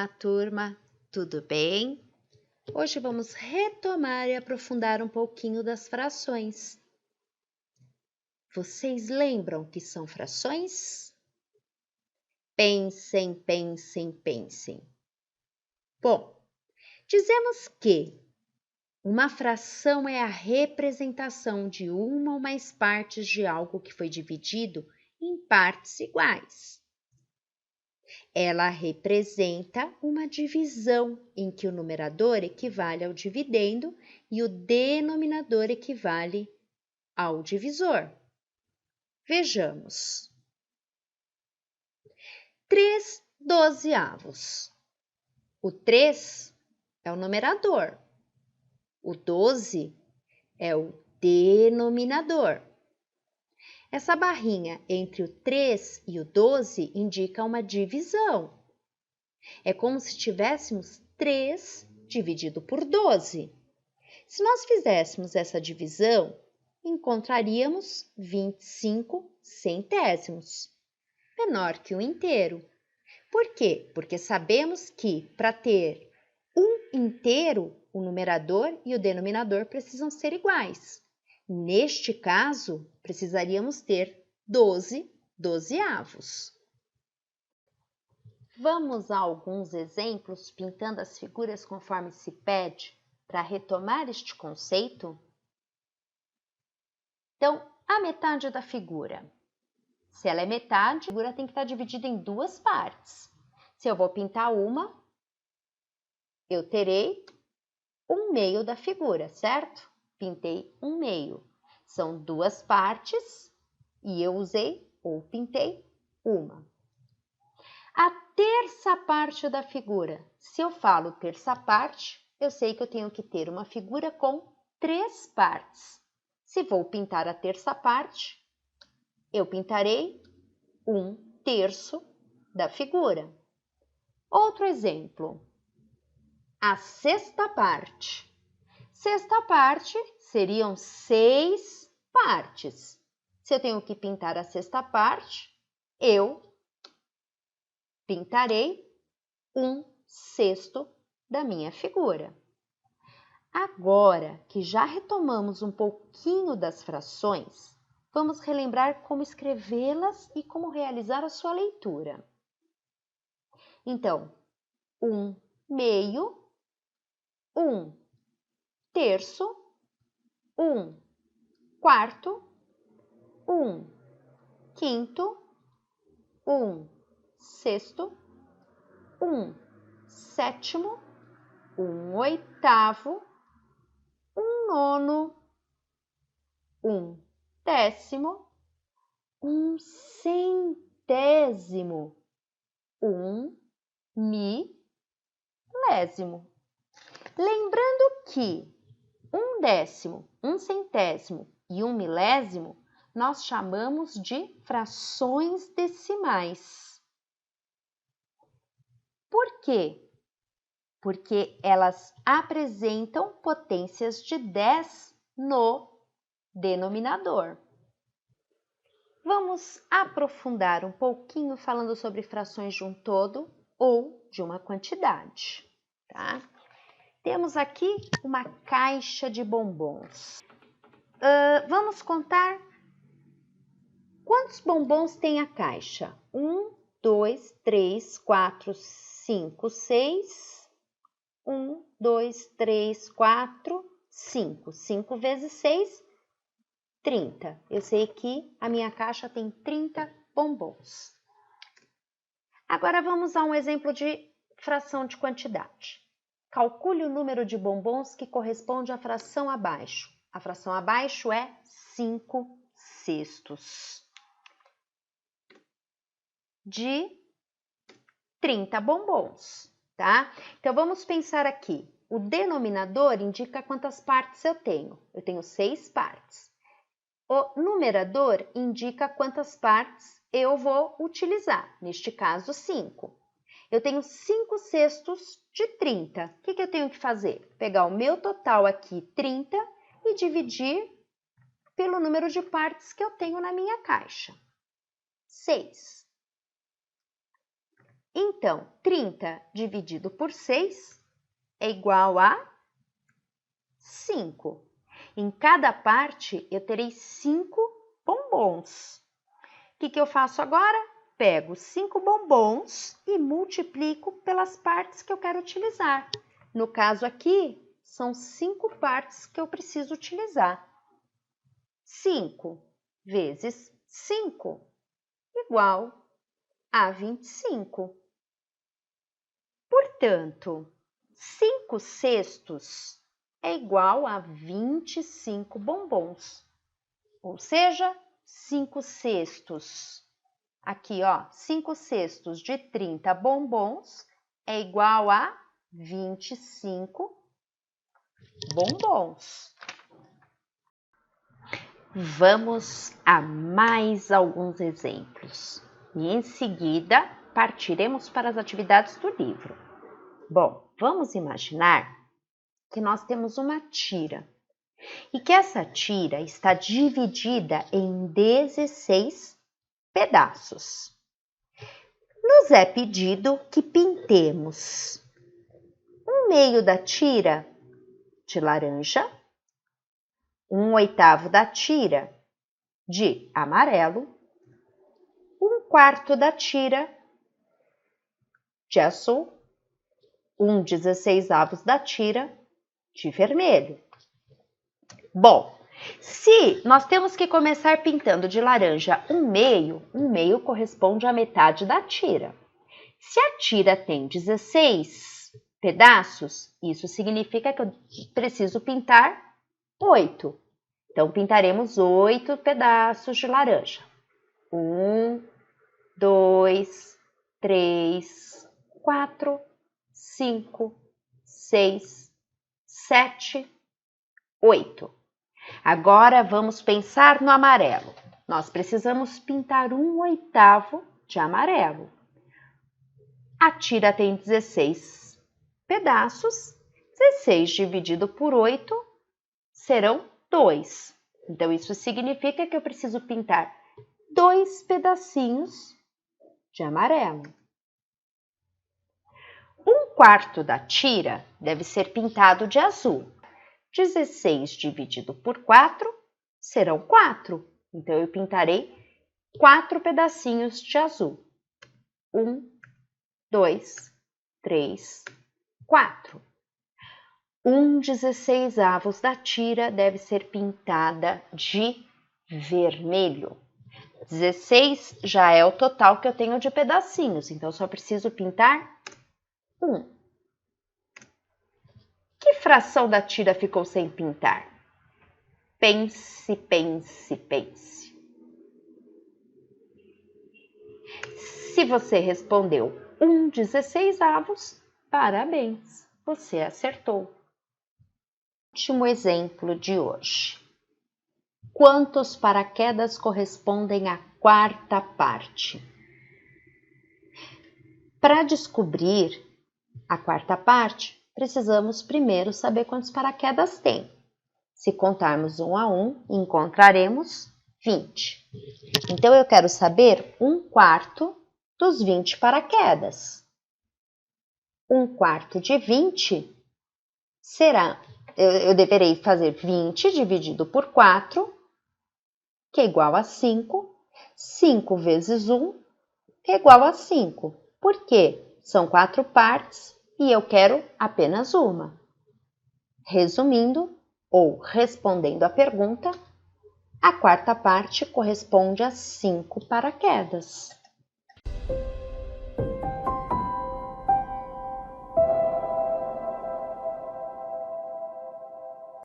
Olá, turma, tudo bem? Hoje vamos retomar e aprofundar um pouquinho das frações. Vocês lembram o que são frações? Pensem, pensem, pensem. Bom, dizemos que uma fração é a representação de uma ou mais partes de algo que foi dividido em partes iguais. Ela representa uma divisão em que o numerador equivale ao dividendo e o denominador equivale ao divisor. Vejamos. 3/12. O 3 é o numerador. O 12 é o denominador. Essa barrinha entre o 3 e o 12 indica uma divisão. É como se tivéssemos 3 dividido por 12. Se nós fizéssemos essa divisão, encontraríamos 25 centésimos, menor que um inteiro. Por quê? Porque sabemos que para ter um inteiro, o numerador e o denominador precisam ser iguais. Neste caso, precisaríamos ter 12 dozeavos. Vamos a alguns exemplos pintando as figuras conforme se pede para retomar este conceito? Então, a metade da figura. Se ela é metade, a figura tem que estar dividida em duas partes. Se eu vou pintar uma, eu terei um meio da figura, certo? Pintei um meio. São duas partes e eu usei ou pintei uma. A terça parte da figura. Se eu falo terça parte, eu sei que eu tenho que ter uma figura com 3 partes. Se vou pintar a terça parte, eu pintarei 1/3 da figura. Outro exemplo. A sexta parte. Sexta parte seriam 6 partes. Se eu tenho que pintar a sexta parte, eu pintarei 1/6 da minha figura. Agora que já retomamos um pouquinho das frações, vamos relembrar como escrevê-las e como realizar a sua leitura. Então, 1/2, 1/3, 1/4, 1/5, 1/6, 1/7, 1/8, 1/9, 1/10, 1/100, 1/1000. Lembrando que 1/10, 1/100 e 1/1000 nós chamamos de frações decimais. Por quê? Porque elas apresentam potências de 10 no denominador. Vamos aprofundar um pouquinho falando sobre frações de um todo ou de uma quantidade, tá? Temos aqui uma caixa de bombons. Vamos contar quantos bombons tem a caixa? 1, 2, 3, 4, 5, 6... 1, 2, 3, 4, 5. 5 vezes 6, 30. Eu sei que a minha caixa tem 30 bombons. Agora vamos a um exemplo de fração de quantidade. Calcule o número de bombons que corresponde à fração abaixo. A fração abaixo é 5/6 de 30 bombons. Tá? Então, vamos pensar aqui. O denominador indica quantas partes eu tenho. Eu tenho 6 partes. O numerador indica quantas partes eu vou utilizar. Neste caso, 5. Eu tenho 5/6 de 30. O que eu tenho que fazer? Pegar o meu total aqui, 30, e dividir pelo número de partes que eu tenho na minha caixa. 6. Então, 30 dividido por 6 é igual a 5. Em cada parte, eu terei 5 bombons. O que eu faço agora? Pego 5 bombons e multiplico pelas partes que eu quero utilizar. No caso aqui, são 5 partes que eu preciso utilizar. 5 vezes 5 igual a 25. Portanto, 5 sextos é igual a 25 bombons. Ou seja, 5 sextos. Aqui, ó, 5 sextos de 30 bombons é igual a 25 bombons. Vamos a mais alguns exemplos. E em seguida, partiremos para as atividades do livro. Bom, vamos imaginar que nós temos uma tira e que essa tira está dividida em 16 pedaços. Nos é pedido que pintemos um meio da tira de laranja, 1/8 da tira de amarelo, 1/4 da tira de azul, 1/16 da tira de vermelho. Bom, se nós temos que começar pintando de laranja um meio corresponde à metade da tira. Se a tira tem 16 pedaços, isso significa que eu preciso pintar 8. Então, pintaremos 8 pedaços de laranja. 1, 2, 3, 4, 5, 6, 7, 8. Agora, vamos pensar no amarelo. Nós precisamos pintar 1/8 de amarelo. A tira tem 16 pedaços. 16 dividido por 8 serão 2. Então, isso significa que eu preciso pintar 2 pedacinhos de amarelo. 1/4 da tira deve ser pintado de azul. 16 dividido por 4 serão 4. Então, eu pintarei 4 pedacinhos de azul. 1, 2, 3, 4. 1/16 da tira deve ser pintada de vermelho. 16 já é o total que eu tenho de pedacinhos, então eu só preciso pintar 1. Que fração da tira ficou sem pintar? Pense, pense, pense. Se você respondeu 1/16, parabéns, você acertou. Último exemplo de hoje. Quantos paraquedas correspondem à quarta parte? Para descobrir a quarta parte, precisamos primeiro saber quantos paraquedas tem. Se contarmos 1 a 1, encontraremos 20. Então, eu quero saber 1/4 dos 20 paraquedas. 1/4 de 20 será, eu deverei fazer 20 dividido por 4, que é igual a 5. 5 vezes 1, que é igual a 5. Por quê? São 4 partes e eu quero apenas uma. Resumindo, ou respondendo à pergunta, a quarta parte corresponde a 5 paraquedas.